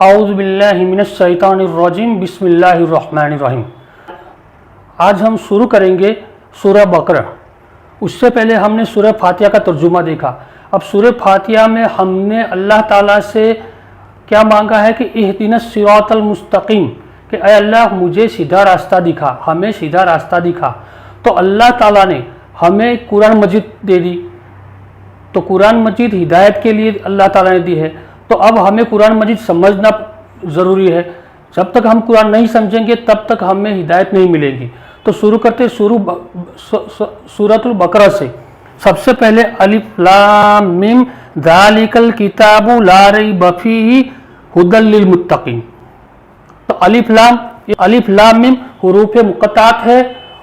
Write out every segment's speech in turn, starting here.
اعوذ باللہ من الشیطان الرجیم بسم اللہ الرحمن الرحیم۔ آج ہم شروع کریں گے سورہ بقرہ۔ اس سے پہلے ہم نے سورہ فاتحہ کا ترجمہ دیکھا۔ اب سورہ فاتحہ میں ہم نے اللہ تعالیٰ سے کیا مانگا ہے کہ اہدنا الصراط المستقیم، کہ اے اللہ مجھے سیدھا راستہ دکھا، ہمیں سیدھا راستہ دکھا۔ تو اللہ تعالیٰ نے ہمیں قرآن مجید دے دی، تو قرآن مجید ہدایت کے لیے اللہ تعالیٰ نے دی ہے۔ تو اب ہمیں قرآن مجید سمجھنا ضروری ہے۔ جب تک ہم قرآن نہیں سمجھیں گے تب تک ہمیں ہدایت نہیں ملے گی۔ تو شروع کرتے سورۃ البقرہ سے۔ سب سے پہلے الف لام میم ذالک الکتاب لا ریب فیہ ھدی للمتقین۔ تو الف لام میم حروف مقطعات ہے،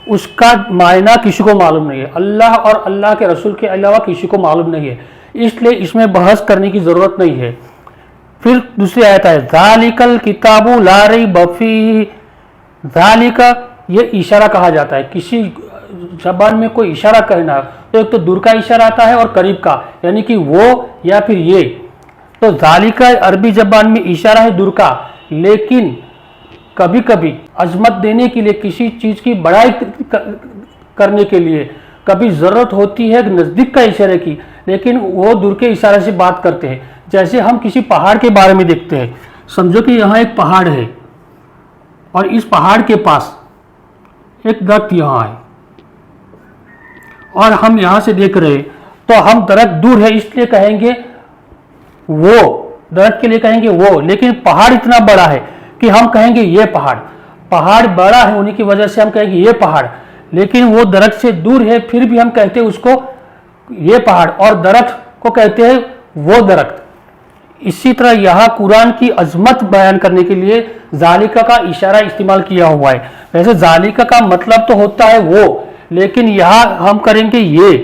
اس کا معنی کسی کو معلوم نہیں ہے، اللہ اور اللہ کے رسول کے علاوہ کسی کو معلوم نہیں ہے، اس لیے اس میں بحث کرنے کی ضرورت نہیں ہے۔ پھر دوسری آیت ہے ذالک الکتاب لا ریب فیہ۔ ذالک یہ اشارہ کہا جاتا ہے، کسی زبان میں کوئی اشارہ کہنا تو ایک تو دور کا اشارہ آتا ہے اور قریب کا، یعنی کہ وہ یا پھر یہ۔ تو ذالک عربی زبان میں اشارہ ہے دور کا، لیکن کبھی کبھی عظمت دینے کے لیے، کسی چیز کی بڑائی کرنے کے لیے کبھی ضرورت ہوتی ہے نزدیک کا اشارے کی، لیکن وہ دور کے اشارے سے بات کرتے ہیں۔ جیسے ہم کسی پہاڑ کے بارے میں دیکھتے ہیں، سمجھو کہ یہاں ایک پہاڑ ہے اور اس پہاڑ کے پاس ایک درخت یہاں ہے اور ہم یہاں سے دیکھ رہے ہیں، تو ہم درخت دور ہے اس لیے کہیں گے وہ، درخت کے لیے کہیں گے وہ، لیکن پہاڑ اتنا بڑا ہے کہ ہم کہیں گے یہ پہاڑ بڑا ہے، انہی کی وجہ سے ہم کہیں گے یہ پہاڑ، لیکن وہ درخت سے دور ہے پھر بھی ہم کہتے ہیں اس کو یہ پہاڑ، اور درخت کو کہتے ہیں وہ درخت۔ اسی طرح یہاں قرآن کی عظمت بیان کرنے کے لیے ذالک کا اشارہ استعمال کیا ہوا ہے۔ ویسے ذالک کا مطلب تو ہوتا ہے وہ، لیکن یہاں ہم کریں گے یہ۔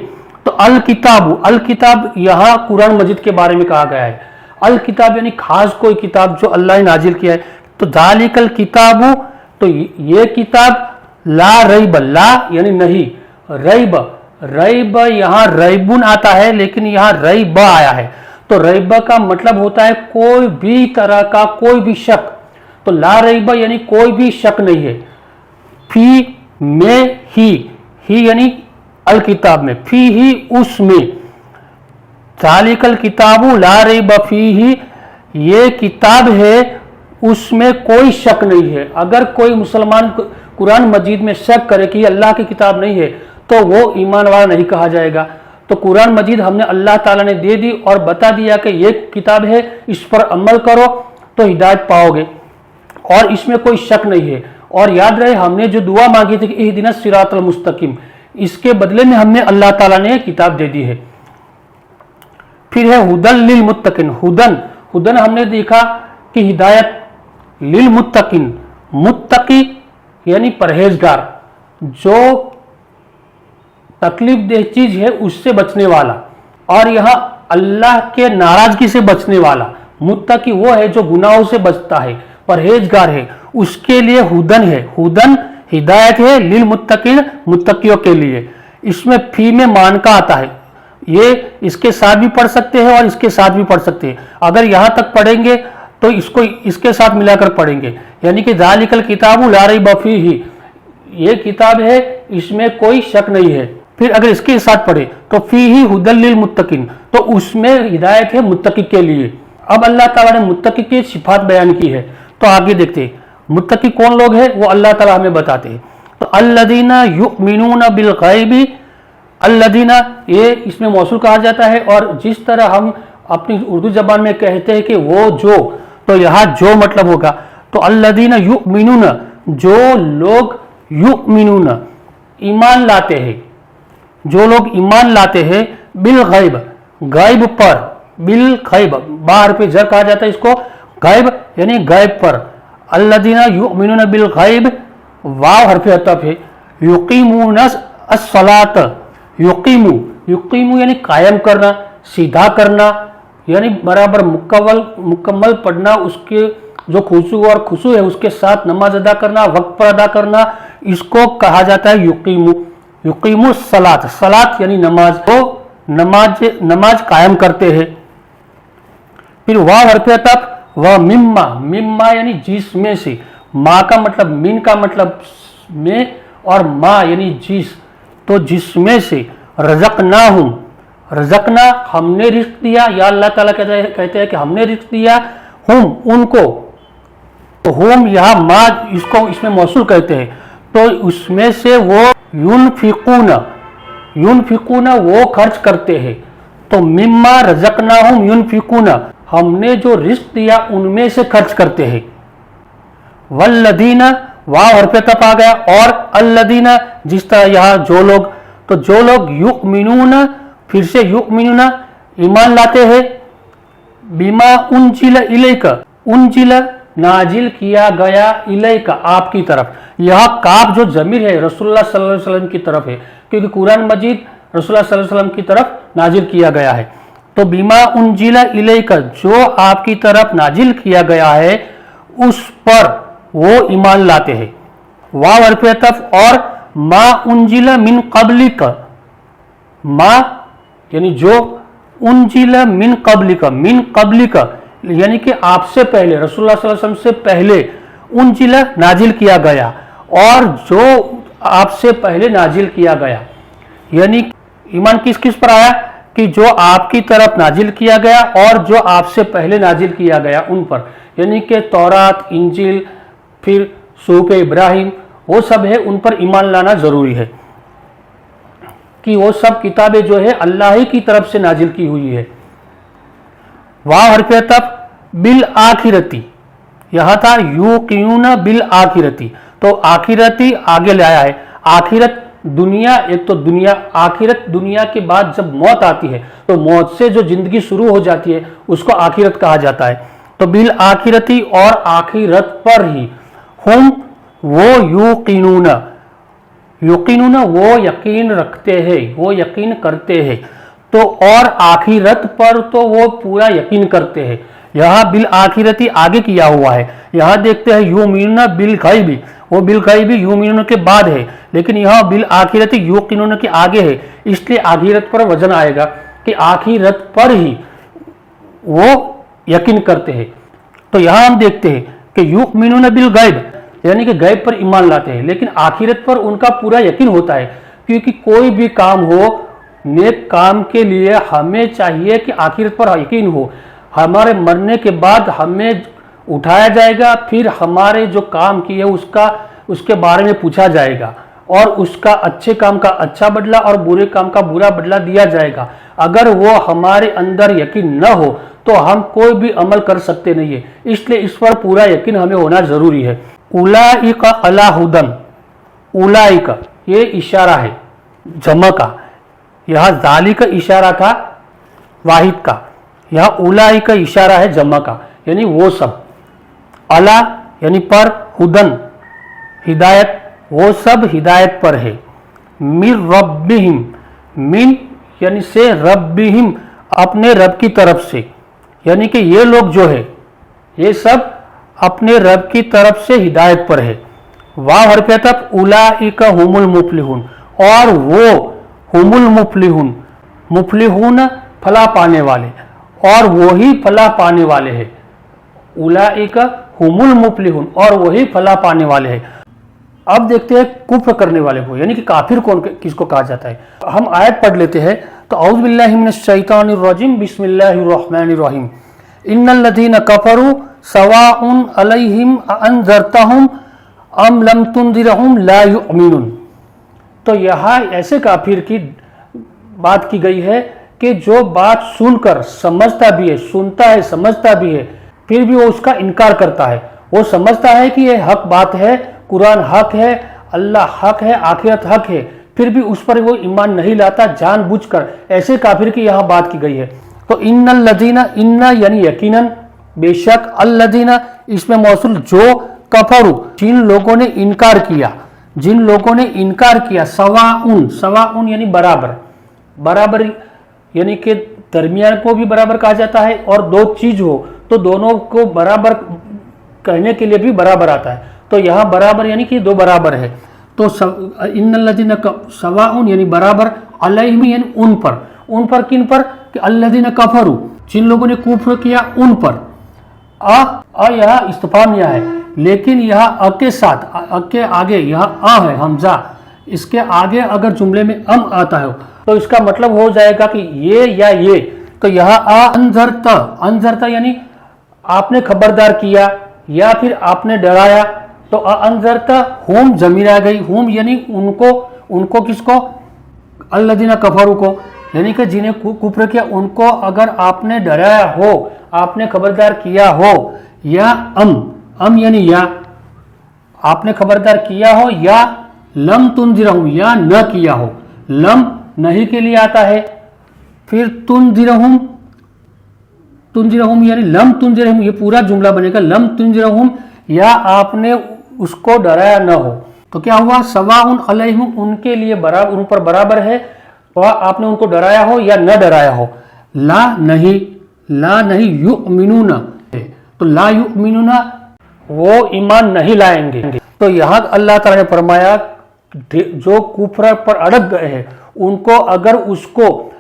تو الکتاب یہاں قرآن مجید کے بارے میں کہا گیا ہے۔ الکتاب یعنی خاص کوئی کتاب جو اللہ نے نازل کیا ہے۔ تو ذالک الکتاب، تو یہ کتاب لا ریب، لا یعنی نہیں، ریب یہاں ریبن آتا ہے لیکن یہاں ریب آیا ہے، تو ریب کا مطلب ہوتا ہے کوئی بھی طرح کا کوئی بھی شک۔ تو لا ریب یعنی کوئی بھی شک نہیں ہے۔ فی میں ہی یعنی الکتاب میں، فی ہی اس میں، ذالک الکتاب لا ریب فیہ، یہ کتاب ہے اس میں کوئی شک نہیں ہے۔ اگر کوئی مسلمان قرآن مجید میں شک کرے کہ یہ اللہ کی کتاب نہیں ہے تو وہ ایمان والا نہیں کہا جائے گا۔ تو قرآن مجید ہم نے اللہ تعالیٰ نے دے دی اور بتا دیا کہ یہ کتاب ہے، اس پر عمل کرو تو ہدایت پاؤ گے، اور اس میں کوئی شک نہیں ہے۔ اور یاد رہے ہم نے جو دعا مانگی تھی کہ اہدنا الصراط المستقیم، اس کے بدلے میں ہم نے اللہ تعالیٰ نے کتاب دے دی ہے۔ پھر ہے ھدی للمتقین۔ ھدن ہم نے دیکھا کہ ہدایت، للمتقین متقی یعنی پرہیزگار، جو تکلیف دہ چیز ہے اس سے بچنے والا، اور یہاں اللہ کے ناراضگی سے بچنے والا۔ متقی وہ ہے جو گناہوں سے بچتا ہے، پرہیزگار ہے، اس کے لیے ھدن ہے۔ ھدن ہدایت ہے للمتقین، متقیوں کے لیے۔ اس میں فی میں مان کا آتا ہے، یہ اس کے ساتھ بھی پڑھ سکتے ہیں اور اس کے ساتھ بھی پڑھ سکتے ہیں۔ اگر یہاں تک پڑھیں گے تو اس کو اس کے ساتھ ملا کر پڑھیں گے، یعنی کہ ذالک الکتاب لا ریب فیہ، یہ کتاب ہے اس میں کوئی شک نہیں ہے۔ پھر اگر اس کے ساتھ پڑھے تو فیہ ھدی للمتقین، تو اس میں ہدایت ہے متقی کے لیے۔ اب اللہ تعالیٰ نے متقی کی صفات بیان کی ہے، تو آگے دیکھتے ہیں متقی کون لوگ ہیں، وہ اللہ تعالیٰ ہمیں بتاتے ہیں۔ تو الذین یؤمنون بالغیب، الذین یہ اس میں موصول کہا جاتا ہے، اور جس طرح ہم اپنی اردو زبان میں کہتے ہیں کہ وہ جو، تو یہاں جو مطلب ہوگا۔ تو الذین یؤمنون، جو لوگ یؤمنون ایمان لاتے ہیں، جو لوگ ایمان لاتے ہیں بالغیب غیب پر، بالغیب باہر پہ جر کہا جاتا ہے اس کو، غیب یعنی غیب پر۔ الذین یؤمنون بالغیب، واو حرف عطف ہے، یقیمون الصلاۃ، یقیمو یعنی قائم کرنا، سیدھا کرنا، یعنی برابر مکمل پڑھنا، اس کے جو خشوع اور خضوع ہے اس کے ساتھ نماز ادا کرنا، وقت پر ادا کرنا، اس کو کہا جاتا ہے یقیمو الصلاۃ۔ صلاۃ یعنی نماز، کو نماز قائم کرتے ہیں۔ پھر واو حرف عطف व मिम्मा, मिम्मा यानी जिसमें से, माँ का मतलब, मिन का मतलब में, और माँ यानी जिस, तो जिसमें से, रज़क़नाहुम, रज़क़ना हमने रिज़्क़ दिया, या अल्लाह ताला कहते हैं कि हमने रिज़्क़ दिया, हुम उनको, तो हुम यहाँ माँ इसको इसमें मौसूल कहते हैं, तो उसमें से वो युनफिकूना, युनफिकूना वो खर्च करते हैं, तो मिम्मा रज़क़नाहुम युनफिकूना हमने जो रिज़्क़ दिया उनमें से खर्च करते हैं। वल्लदीना वाव हरफ तप आ गया, और अल्लदीना जिस तरह यहाँ जो लोग, तो जो लोग युमिनूना, फिर से युमिनूना ईमान लाते हैं, बिमा उनजिल इलैका, उनजिल नाजिल किया गया, इलैका आपकी तरफ, यह काफ जो जमीर है रसूलुल्लाह सल्लल्लाहु अलैहि वसल्लम की तरफ है, क्योंकि कुरान मजीद रसूलुल्लाह सल्लल्लाहु अलैहि वसल्लम की तरफ नाजिल किया गया है। तो बिमा उनजिल इलैका जो आपकी तरफ नाजिल किया गया है उस पर वो ईमान लाते हैं। वाव हरफ अतफ, और मा उनजिल मिन क़ब्लिक, मा यानी जो, उनजिल मिन क़ब्लिक, मिन क़ब्लिक यानी कि आपसे पहले, रसूलुल्लाह सल्लल्लाहु अलैहि वसल्लम से पहले, उनजिल नाजिल किया गया, और जो आपसे पहले नाजिल किया गया, यानी ईमान किस किस पर आया कि जो आपकी तरफ नाजिल किया गया और जो आपसे पहले नाजिल किया गया उन पर, यानी कि तौरात, इंजिल, फिर सूफ़ इब्राहिम, वो सब है, उन पर ईमान लाना ज़रूरी है कि वो सब किताबें जो है अल्लाह ही की तरफ से नाजिल की हुई है। वाव हरफ अतफ, बिल आखिरती, यहाँ था युक़िनूना बिल आखिरती, तो आखिरती आगे लाया है। आखिरत दुनिया, एक तो दुनिया, आखिरत दुनिया के बाद जब मौत आती है तो मौत से जो जिंदगी शुरू हो जाती है उसको आखिरत कहा जाता है। तो बिल आखिरती, और आखिरत पर ही, हुम वो युक़िनूना, युक़िनूना वो यकीन रखते हैं, वो यकीन करते हैं, तो और आखिरत पर तो वो पूरा यकीन करते हैं। यहाँ बिल आखिरती आगे किया हुआ है, यहाँ देखते हैं युमिनूना बिल गैबी, वो बिल गैबी युमिनूना के बाद है, लेकिन यहाँ बिल आखिरती युक़िनूना के आगे है, इसलिए आखिरत पर वजन आएगा कि आखिरत पर ही वो यकीन करते हैं। तो यहाँ हम देखते हैं कि युमिनूना बिल गैब यानी कि गैब पर ईमान लाते हैं, लेकिन आखिरत पर उनका पूरा यकीन होता है, क्योंकि कोई भी काम हो, नेक काम के लिए हमें चाहिए कि आखिरत पर यकीन हो। हमारे मरने के बाद हमें उठाया जाएगा, फिर हमारे जो काम किए उसके बारे में पूछा जाएगा, और उसका अच्छे काम का अच्छा बदला और बुरे काम का बुरा बदला दिया जाएगा। अगर वो हमारे अंदर यकीन न हो तो हम कोई भी अमल कर सकते नहीं है, इसलिए इस पर पूरा यकीन हमें होना ज़रूरी है। उलाइका अला हुदन, उलाइका ये इशारा है जमा का, यहाँ जाली का इशारा था वाहिद का, यहाँ उलाइका इशारा है जमा का, यानी वो सब, अला यानी पर, हुदन हिदायत, वो सब हिदायत पर है। मिन रब्बिहिम, मिन यानी से, रब्बिहिम अपने रब की तरफ से, यानी कि ये लोग जो है ये सब अपने रब की तरफ से हिदायत पर है। वाव हरफ अतफ, उलाइका हुमुल मुफ्लिहून, और वो हुमुल मुफ्लिहून, मुफ्लिहून फला पाने वाले, और वही फला पाने वाले हैं। उलाइका हुमुल मुफ्लिहून, और वही फला पाने वाले हैं। अब देखते हैं कुफ्र करने वाले को, यानी कि काफिर कौन किसको कहा जाता है। हम आयत पढ़ लेते हैं। तो औज़ु बिल्लाहि मिनश शैतानिर रजीम, बिस्मिल्लाहिर रहमानिर रहीम। इन्नल लज़ीना कफ़रू सवाउन अलैहिम अअन्ज़रतहुम अम लम तुनज़िरहुम ला युमिनून। तो यहाँ ऐसे काफिर की बात की गई है कि जो बात सुनकर समझता भी है, सुनता है, समझता भी है, फिर भी वो उसका इनकार करता है। वो समझता है कि ये हक बात है, कुरान हक है, अल्लाह हक है, आखिरत हक है, फिर भी उस पर वो ईमान नहीं लाता जानबूझकर। ऐसे काफिर की यहाँ बात की गई है। तो इन्नल लज़ीना, इन्ना यानी यकीनन, बेशक, अल्लज़ीना इसमें मौसूल जो, कफरू जिन लोगों ने इनकार किया, जिन लोगों ने इनकार किया, सवाउन, सवाउन यानी बराबर, बराबर यानी कि दरमियान को भी बराबर कहा जाता है, और दो चीज हो तो दोनों को बराबर कहने के लिए भी बराबर आता है। तो यहाँ बराबर यानी कि दो बराबर है। तो इन्नल लज़ीना सवाउन यानी बराबर, अलैहिम यानी उन पर किन पर, कि अल्लज़ीना कफरू जिन लोगों ने कुफ्र किया उन पर, अ यहाँ इस्तिफाम यहाँ है, लेकिन यहाँ अ के साथ अ के आगे यहाँ अ है हमजा, इसके आगे अगर जुमले में अम आता है तो इसका मतलब हो जाएगा कि ये या ये। तो यहाँ अंजरता यानी आपने खबरदार किया या फिर आपने डराया, तो अंजरता हुम जमीर आ गई, हुम यानी उनको किसको, अल्लज़ीना कफरू को, यानी कि जिन्हें कुफ्र किया उनको अगर आपने डराया हो, आपने खबरदार किया हो, या अम यानी या आपने खबरदार किया हो, या लम तुनज़िरहुम या न किया हो, लम नहीं के लिए आता है, फिर तुनज़िरहुम यानी लम तुनज़िरहुम, ये पूरा जुमला बनेगा लम तुनज़िरहुम, या आपने उसको डराया न हो। तो क्या हुआ, सवाउन अलैहिम उनके लिए बराबर, उन पर बराबर है, और आपने उनको डराया हो या न डराया हो। ला नहीं युमिनूना, तो ला युमिनूना वो ईमान नहीं लाएंगे। तो यहाँ अल्लाह ताला ने फरमाया जो कुफ्र पर अड़क गए हैं उनको अगर उसको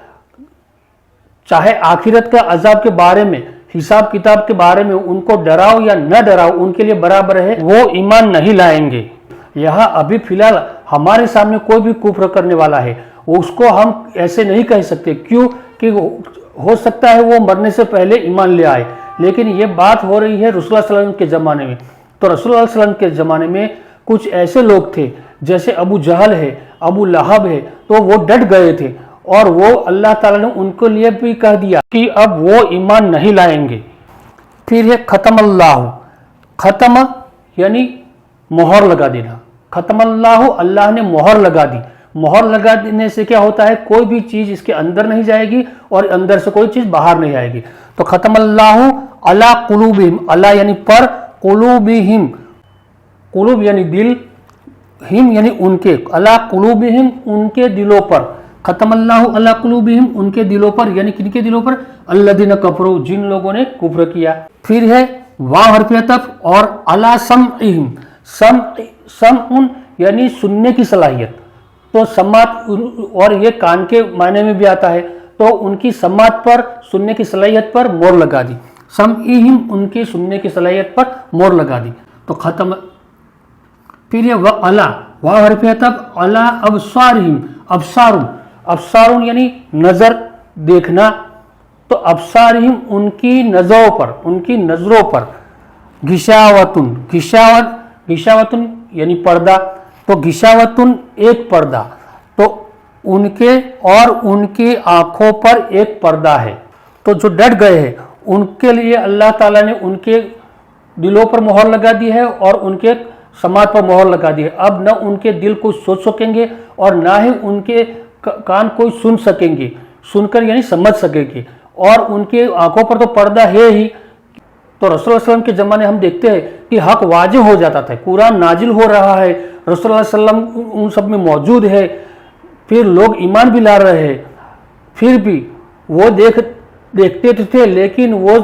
चाहे आखिरत के अजाब के बारे में, हिसाब किताब के बारे में उनको डराओ या न डराओ, उनके लिए बराबर है, वो ईमान नहीं लाएंगे। यहाँ अभी फिलहाल हमारे सामने कोई भी कुफ्र करने वाला है, उसको हम ऐसे नहीं कह सकते, क्यों कि हो सकता है वो मरने से पहले ईमान ले आए, लेकिन ये बात हो रही है रसूलुल्लाह सल्लल्लाहु अलैहि वसल्लम के ज़माने में। तो रसूलुल्लाह सल्लल्लाहु अलैहि वसल्लम के ज़माने में कुछ ऐसे लोग थे जैसे अबू जहल है, अबू लहब है, तो वो डट गए थे और वो अल्लाह ताला ने उनको लिए भी कह दिया कि अब वो ईमान नहीं लाएंगे। फिर है खतमल्लाहु, खत्म यानी मोहर लगा देना, खतमल्लाहु अल्लाह ने मोहर लगा दी। मोहर लगा देने से क्या होता है, कोई भी चीज इसके अंदर नहीं जाएगी और अंदर से कोई चीज बाहर नहीं आएगी। तो खतमल्लाहु अला कुलूबिहिम, अला यानी पर, कुलूबिहिम कुलूब यानी दिल, हिम यानी उनके, अला कुलूबिहिम उनके दिलों पर, खतमल्लाहु अला कुलूबिहिम उनके दिलों पर, यानी किनके दिलों पर, अल्लज़ीना कफरू जिन लोगों ने कुफ्र किया। फिर है वाव हर्फ़े अतफ़ और अला समइहिम, समउन यानी सुनने की सलाहियत, तो समात, और ये कान के मायने में भी आता है, तो उनकी समात पर, सुनने की सलाहियत पर मोहर लगा दी, समइहिम उनकी सुनने की सलाहियत पर मोहर लगा दी। तो खत्म। फिर ये अला वाव हर्फ़े अतफ़ अला अबसारिहिम, अबसारुन यानी नजर देखना, तो अबसारिहिम उनकी नजरों पर, उनकी नजरों पर, घिशावतुन यानी पर्दा, तो घिशावतुन एक पर्दा, तो उनके और उनकी आंखों पर एक पर्दा है। तो जो डट गए हैं उनके लिए अल्लाह ताला ने उनके दिलों पर मोहर लगा दी है और उनके समाज पर मोहर लगा दी है। अब न उनके दिल को सोच सकेंगे और ना ही उनके कान कोई सुन सकेंगे, सुनकर यानी समझ सकेंगे, और उनके आंखों पर तो पर्दा है ही। तो रसूलुल्लाह सल्लल्लाहु अलैहि वसल्लम के ज़माने हम देखते हैं कि हक वाजिब हो जाता था, कुरान नाजिल हो रहा है, रसूलुल्लाह सल्लल्लाहु अलैहि वसल्लम उन सब में मौजूद है, फिर लोग ईमान भी ला रहे हैं, फिर भी वो देखते थे लेकिन वो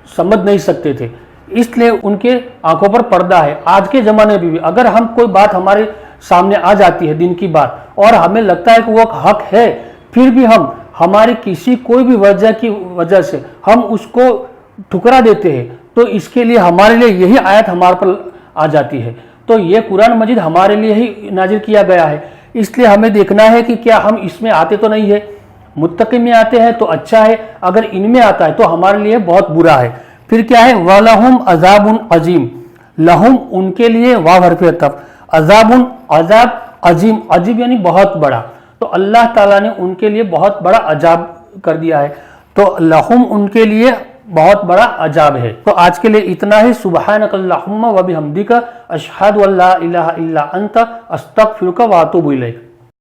समझ नहीं सकते थे, इसलिए उनके आंखों पर पर्दा है। आज के ज़माने में भी अगर हम कोई बात हमारे सामने आ जाती है दिन की बात और हमें लगता है कि वो हक है, फिर भी हम हमारी किसी कोई भी वजह की वजह से हम उसको ठुकरा देते हैं, तो इसके लिए हमारे लिए यही आयत हमारे पर आ जाती है। तो ये कुरान मजीद हमारे लिए ही नाजिल किया गया है, इसलिए हमें देखना है कि क्या हम इसमें आते तो नहीं है। मुत्तकी में आते हैं तो अच्छा है, अगर इनमें आता है तो हमारे लिए बहुत बुरा है। फिर क्या है, वलहुम अजाबुन अजीम, लहुम उनके लिए वाव हर्फ़े अतफ़, अजाबुन अजाब, अजीम अजीब यानी बहुत बड़ा, तो अल्लाह ताला ने उनके लिए बहुत बड़ा अजाब कर दिया है, तो लहुम उनके लिए बहुत बड़ा अजाब है। तो आज के लिए इतना ही। सुब्हानकल्लाहुम्मा व बिहम्दिका अशहदु अल्ला इलाहा इल्ला अंता अस्तगफिरुका व अतूबु इलैक।